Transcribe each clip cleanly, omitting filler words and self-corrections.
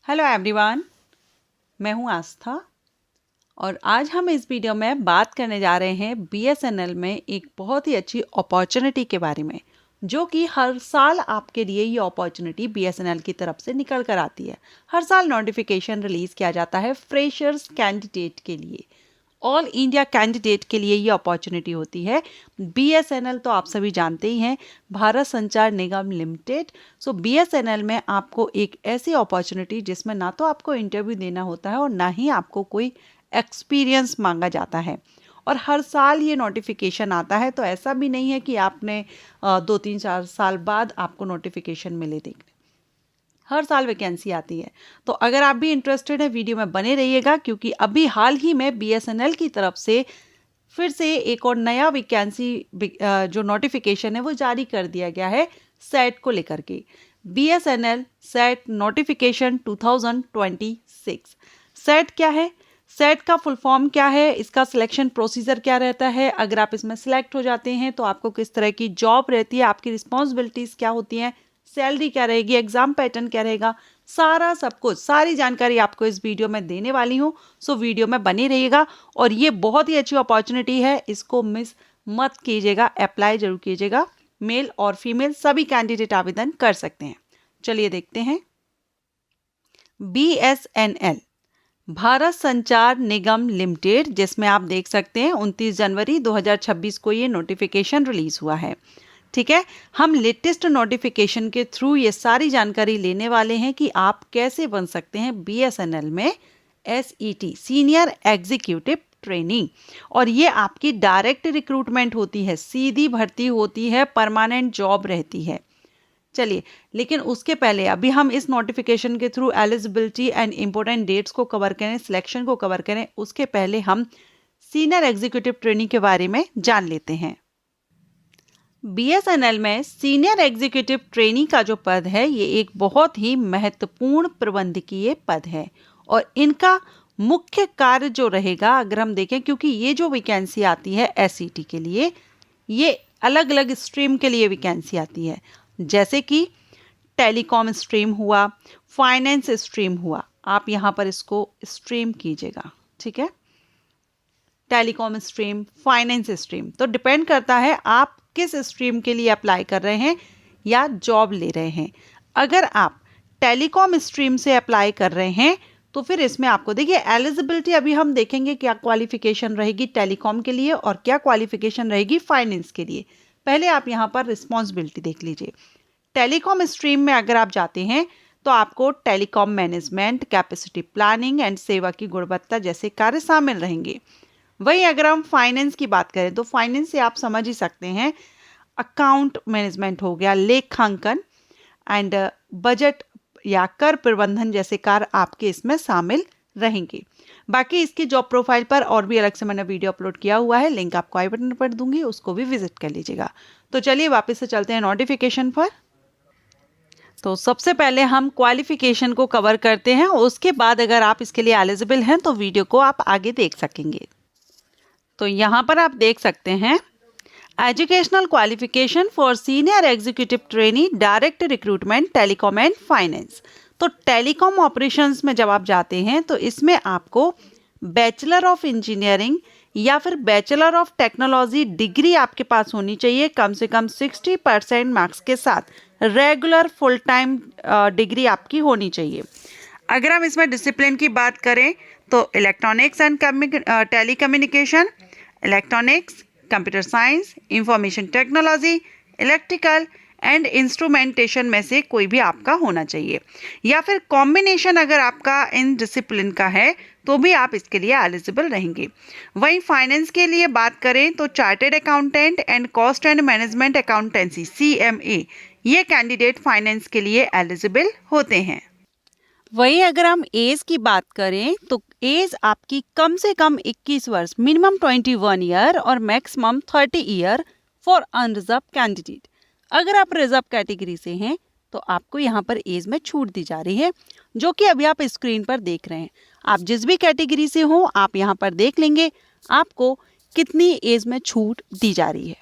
Hello everyone, मैं हूं आस्था और आज हम इस वीडियो में बात करने जा रहे हैं बीएसएनएल में एक बहुत ही अच्छी अपॉर्चुनिटी के बारे में, जो कि हर साल आपके लिए ये अपॉर्चुनिटी बीएसएनएल की तरफ से निकल कर आती है। हर साल नोटिफिकेशन रिलीज किया जाता है फ्रेशर्स कैंडिडेट के लिए, ऑल इंडिया कैंडिडेट के लिए ये अपॉर्चुनिटी होती है। बीएसएनएल तो आप सभी जानते ही हैं, भारत संचार निगम लिमिटेड। सो बीएसएनएल में आपको एक ऐसी अपॉर्चुनिटी जिसमें ना तो आपको इंटरव्यू देना होता है और ना ही आपको कोई एक्सपीरियंस मांगा जाता है, और हर साल ये नोटिफिकेशन आता है। तो ऐसा भी नहीं है कि आपने 2-3-4 साल बाद आपको नोटिफिकेशन मिले देखने, हर साल वैकेंसी आती है। तो अगर आप भी इंटरेस्टेड हैं, वीडियो में बने रहिएगा, क्योंकि अभी हाल ही में बीएसएनएल की तरफ से फिर से एक और नया वैकेंसी जो नोटिफिकेशन है वो जारी कर दिया गया है सेट को लेकर के। BSNL set notification 2026। सेट क्या है? सेट का फुल फॉर्म क्या है? इसका सिलेक्शन प्रोसीजर क्या रहता है? अगर आप इसमें सिलेक्ट हो जाते हैं तो आपको किस तरह की जॉब रहती है, आपकी रिस्पॉन्सिबिलिटीज क्या होती हैं, सैलरी क्या रहेगी, एग्जाम पैटर्न क्या रहेगा, सारा सब कुछ, सारी जानकारी आपको इस वीडियो में देने वाली हूँ। सो वीडियो में बने रहिएगा और ये बहुत ही अच्छी अपॉर्चुनिटी है, इसको मिस मत कीजिएगा, अप्लाई जरूर कीजिएगा। मेल और फीमेल सभी कैंडिडेट आवेदन कर सकते हैं। चलिए देखते हैं। बीएसएनएल भारत संचार निगम लिमिटेड, जिसमें आप देख सकते हैं 29 जनवरी 2026 को ये नोटिफिकेशन रिलीज हुआ है। ठीक है, हम लेटेस्ट नोटिफिकेशन के थ्रू ये सारी जानकारी लेने वाले हैं कि आप कैसे बन सकते हैं बीएसएनएल में एसईटी, सीनियर एग्जीक्यूटिव ट्रेनिंग। और ये आपकी डायरेक्ट रिक्रूटमेंट होती है, सीधी भर्ती होती है, परमानेंट जॉब रहती है। चलिए, लेकिन उसके पहले अभी हम इस नोटिफिकेशन के through eligibility and important dates को कवर करें, सिलेक्शन को कवर करें, उसके पहले हम सीनियर एग्जीक्यूटिव ट्रेनिंग के बारे में जान लेते हैं। बीएसएनएल में सीनियर एग्जीक्यूटिव ट्रेनी का जो पद है, ये एक बहुत ही महत्वपूर्ण प्रबंधकीय पद है और इनका मुख्य कार्य जो रहेगा, अगर हम देखें, क्योंकि ये जो वैकेंसी आती है एसईटी के लिए, ये अलग अलग स्ट्रीम के लिए वैकेंसी आती है, जैसे कि टेलीकॉम स्ट्रीम हुआ, फाइनेंस स्ट्रीम हुआ। आप यहाँ पर इसको स्ट्रीम कीजिएगा, ठीक है, टेलीकॉम स्ट्रीम, फाइनेंस स्ट्रीम। तो डिपेंड करता है आप किस स्ट्रीम के लिए अप्लाई कर रहे हैं या जॉब ले रहे हैं। अगर आप टेलीकॉम स्ट्रीम से अप्लाई कर रहे हैं तो फिर इसमें आपको देखिए एलिजिबिलिटी, अभी हम देखेंगे क्या क्वालिफिकेशन रहेगी टेलीकॉम के लिए और क्या क्वालिफिकेशन रहेगी फाइनेंस के लिए। पहले आप यहाँ पर रिस्पॉन्सिबिलिटी देख लीजिए। टेलीकॉम स्ट्रीम में अगर आप जाते हैं तो आपको telecom management, capacity planning and सेवा की गुणवत्ता जैसे कार्य शामिल रहेंगे। वहीं अगर हम फाइनेंस की बात करें तो फाइनेंस से आप समझ ही सकते हैं, अकाउंट मैनेजमेंट हो गया, लेखांकन एंड बजट या कर प्रबंधन जैसे कार्य आपके इसमें शामिल रहेंगे। बाकी इसकी जॉब प्रोफाइल पर और भी अलग से मैंने वीडियो अपलोड किया हुआ है, लिंक आपको आई बटन पर दूंगी, उसको भी विजिट कर लीजिएगा। तो चलिए वापस से चलते हैं नोटिफिकेशन पर। तो सबसे पहले हम क्वालिफिकेशन को कवर करते हैं, उसके बाद अगर आप इसके लिए एलिजिबल हैं तो वीडियो को आप आगे देख सकेंगे। तो यहाँ पर आप देख सकते हैं, educational qualification for senior executive trainee, direct recruitment, telecom and finance. तो टेलीकॉम ऑपरेशंस में जब आप जाते हैं तो इसमें आपको बैचलर ऑफ इंजीनियरिंग या फिर बैचलर ऑफ टेक्नोलॉजी डिग्री आपके पास होनी चाहिए, कम से कम 60% मार्क्स के साथ रेगुलर फुल टाइम डिग्री आपकी होनी चाहिए। अगर हम इसमें डिसिप्लिन की बात करें तो electronics and telecommunication, electronics, computer science, information technology, electrical and instrumentation में से कोई भी आपका होना चाहिए, या फिर कॉम्बिनेशन अगर आपका इन डिसिप्लिन का है तो भी आप इसके लिए एलिजिबल रहेंगे। वहीं फाइनेंस के लिए बात करें तो chartered accountant and cost and management accountancy, CMA, ये कैंडिडेट फाइनेंस के लिए एलिजिबल होते हैं। वहीं अगर हम एज की बात करें तो एज आपकी कम से कम 21 वर्ष, मिनिमम 21 ईयर और maximum 30 year for unreserved candidate. अगर आप रिजर्व कैटेगरी से हैं तो आपको यहाँ पर एज में छूट दी जा रही है, जो कि अभी आप स्क्रीन पर देख रहे हैं। आप जिस भी कैटेगरी से हो आप यहाँ पर देख लेंगे आपको कितनी एज में छूट दी जा रही है।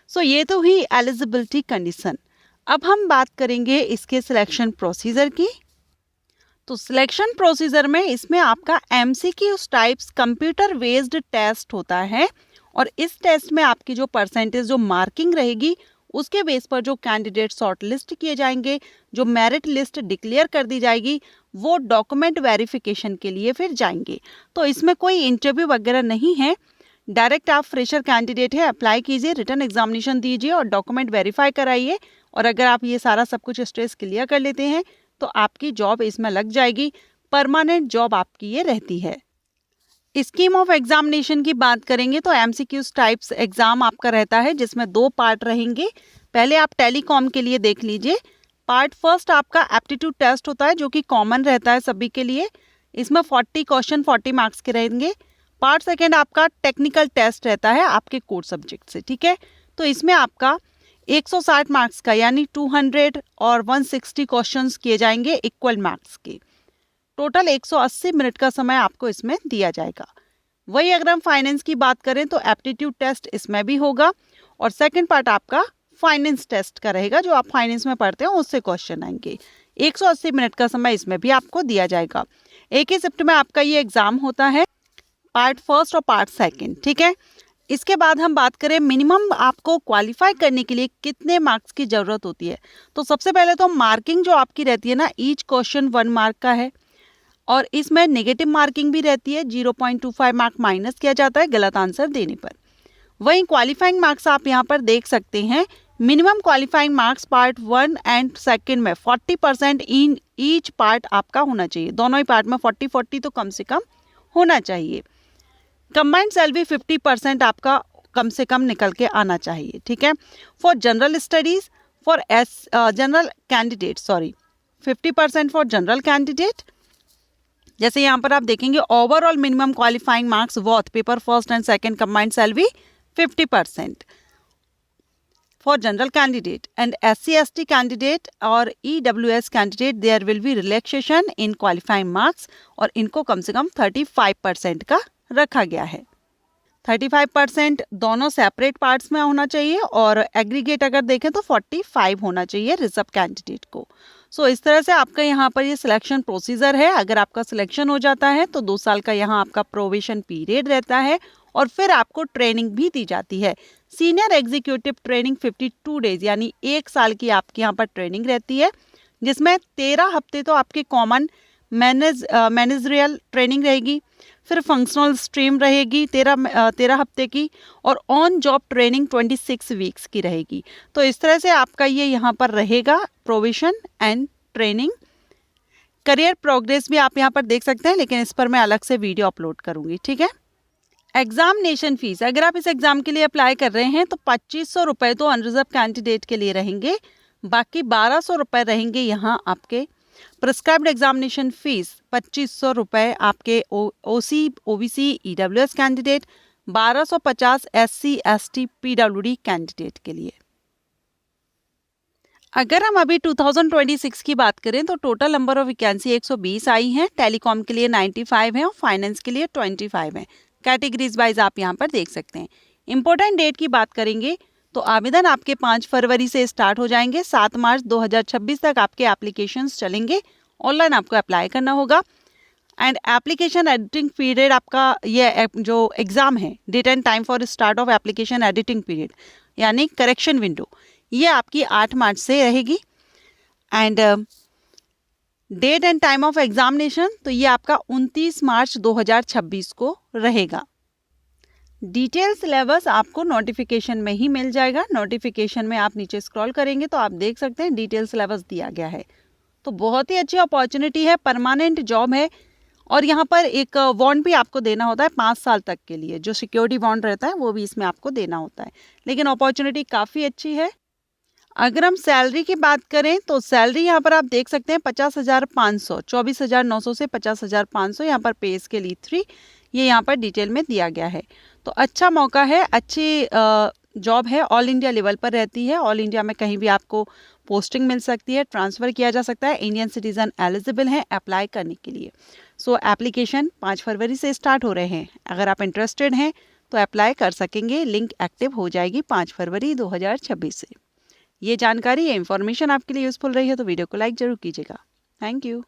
सो ये तो हुई एलिजिबिलिटी कंडीशन। अब हम बात करेंगे इसके सिलेक्शन प्रोसीजर की। तो सिलेक्शन प्रोसीजर में इसमें आपका MCQs types computer based test होता है और इस टेस्ट में आपकी जो परसेंटेज जो मार्किंग रहेगी उसके बेस पर जो कैंडिडेट शॉर्ट लिस्ट किए जाएंगे, जो मेरिट लिस्ट डिक्लेयर कर दी जाएगी, वो डॉक्यूमेंट वेरिफिकेशन के लिए फिर जाएंगे। तो इसमें कोई इंटरव्यू वगैरह नहीं है, डायरेक्ट आप फ्रेशर कैंडिडेट है, अप्लाई कीजिए, रिटन एग्जामिनेशन दीजिए और डॉक्यूमेंट वेरीफाई कराइए। और अगर आप ये सारा सब कुछ स्ट्रेस क्लियर कर लेते हैं तो आपकी जॉब इसमें लग जाएगी, परमानेंट जॉब आपकी ये रहती है। स्कीम ऑफ एग्जामिनेशन की बात करेंगे तो MCQs टाइप्स एग्जाम आपका रहता है जिसमें 2 पार्ट रहेंगे। पहले आप टेलीकॉम के लिए देख लीजिए। पार्ट फर्स्ट आपका एप्टीट्यूड टेस्ट होता है जो कि कॉमन रहता है सभी के लिए। इसमें 40 क्वेश्चन 40 मार्क्स के रहेंगे। पार्ट सेकेंड आपका टेक्निकल टेस्ट रहता है आपके कोर सब्जेक्ट से, ठीक है। तो इसमें आपका 160 मार्क्स का यानी 200 और 160 क्वेश्चंस किए जाएंगे इक्वल मार्क्स के। टोटल 180 मिनट का समय आपको इसमें दिया जाएगा। वही अगर हम फाइनेंस की बात करें तो एप्टीट्यूड टेस्ट इसमें भी होगा और सेकंड पार्ट आपका फाइनेंस टेस्ट का रहेगा, जो आप फाइनेंस में पढ़ते हैं उससे क्वेश्चन आएंगे। 180 मिनट का समय इसमें भी आपको दिया जाएगा। एक ही शिफ्ट में आपका ये एग्जाम होता है, पार्ट फर्स्ट और पार्ट सेकंड, ठीक है। इसके बाद हम बात करें मिनिमम आपको क्वालिफाई करने के लिए कितने मार्क्स की जरूरत होती है। तो सबसे पहले तो मार्किंग जो आपकी रहती है ना, ईच क्वेश्चन 1 मार्क का है और इसमें नेगेटिव मार्किंग भी रहती है, 0.25 मार्क माइनस किया जाता है गलत आंसर देने पर। वहीं क्वालिफाइंग मार्क्स आप यहाँ पर देख सकते हैं। Minimum qualifying marks part 1 and second में 40% इन ईच पार्ट आपका होना चाहिए। दोनों ही पार्ट में 40-40 तो कम से कम होना चाहिए। कंबाइंड सैलरी 50% आपका कम से कम निकल के आना चाहिए, ठीक है। For general studies for general candidate 50% for general candidate. जैसे यहाँ पर आप देखेंगे overall minimum qualifying marks both paper first and second combined salary 50% for general candidate and SC/ST candidate और EWS candidate there will be relaxation in qualifying marks और इनको कम से कम 35% का रखा गया है। 35% दोनों सेपरेट पार्ट्स में होना चाहिए और एग्रीगेट अगर देखें तो 45 होना चाहिए रिजर्व कैंडिडेट को। सो इस तरह से आपका यहाँ पर ये सिलेक्शन प्रोसीजर है। अगर आपका सिलेक्शन हो जाता है तो 2 साल का यहाँ आपका प्रोबेशन पीरियड रहता है और फिर आपको ट्रेनिंग भी दी जाती है। सीनियर एग्जीक्यूटिव ट्रेनिंग 52 डेज यानी 1 साल की आपकी यहाँ पर ट्रेनिंग रहती है, जिसमें 13 हफ्ते तो आपके कॉमन मैनेजरियल ट्रेनिंग रहेगी, फिर फंक्शनल स्ट्रीम रहेगी 13 हफ्ते की और ऑन जॉब ट्रेनिंग 26 वीक्स की रहेगी। तो इस तरह से आपका ये यहाँ पर रहेगा provision and training. Career progress भी आप यहाँ पर देख सकते हैं, लेकिन इस पर मैं अलग से वीडियो अपलोड करूँगी, ठीक है। एग्जामिनेशन फीस, अगर आप इस एग्जाम के लिए अप्लाई कर रहे हैं तो 2500 रुपये तो अनरिजर्व कैंडिडेट के लिए रहेंगे, बाकी 1200 रुपये रहेंगे यहाँ आपके। प्रिस्क्राइब्ड एग्जामिनेशन फीस 2500 रुपये आपके OC OBC EWS candidate, 1250 SC ST PWD candidate के लिए। अगर हम अभी 2026 की बात करें तो टोटल नंबर ऑफ वैकेंसी 120 आई हैं। टेलीकॉम के लिए 95 है और फाइनेंस के लिए 25 है। कैटेगरीज वाइज आप यहाँ पर देख सकते हैं। इंपॉर्टेंट डेट की बात करेंगे तो आवेदन आपके 5 फरवरी से स्टार्ट हो जाएंगे। 7 मार्च 2026 तक आपके एप्लीकेशंस चलेंगे। ऑनलाइन आपको अप्लाई करना होगा एंड एप्लीकेशन एडिटिंग पीरियड आपका ये जो एग्ज़ाम है, date and time for start of application editing period यानी करेक्शन विंडो, ये आपकी 8 मार्च से रहेगी and date and time of examination तो ये आपका 29 मार्च 2026 को रहेगा। डिटेल सिलेबस आपको नोटिफिकेशन में ही मिल जाएगा। नोटिफिकेशन में आप नीचे स्क्रॉल करेंगे तो आप देख सकते हैं डिटेल सिलेबस दिया गया है। तो बहुत ही अच्छी अपॉर्चुनिटी है, परमानेंट जॉब है और यहाँ पर एक बॉन्ड भी आपको देना होता है 5 साल तक के लिए, जो सिक्योरिटी बॉन्ड रहता है वो भी इसमें आपको देना होता है। लेकिन अपॉर्चुनिटी काफ़ी अच्छी है। अगर हम सैलरी की बात करें तो सैलरी यहाँ पर आप देख सकते हैं 50,500, 24,900 से 50,500 यहाँ पर पे स्केल E3 ये यहाँ पर डिटेल में दिया गया है। तो अच्छा मौका है, अच्छी जॉब है, ऑल इंडिया लेवल पर रहती है। ऑल इंडिया में कहीं भी आपको पोस्टिंग मिल सकती है, ट्रांसफ़र किया जा सकता है। इंडियन सिटीज़न एलिजिबल हैं अप्लाई करने के लिए। सो एप्लीकेशन 5 फरवरी से स्टार्ट हो रहे हैं। अगर आप इंटरेस्टेड हैं तो अप्लाई कर सकेंगे। लिंक एक्टिव हो जाएगी 5 फरवरी 2026 से। ये जानकारी, ये इन्फॉर्मेशन आपके लिए यूज़फुल रही है तो वीडियो को लाइक ज़रूर कीजिएगा। Thank you.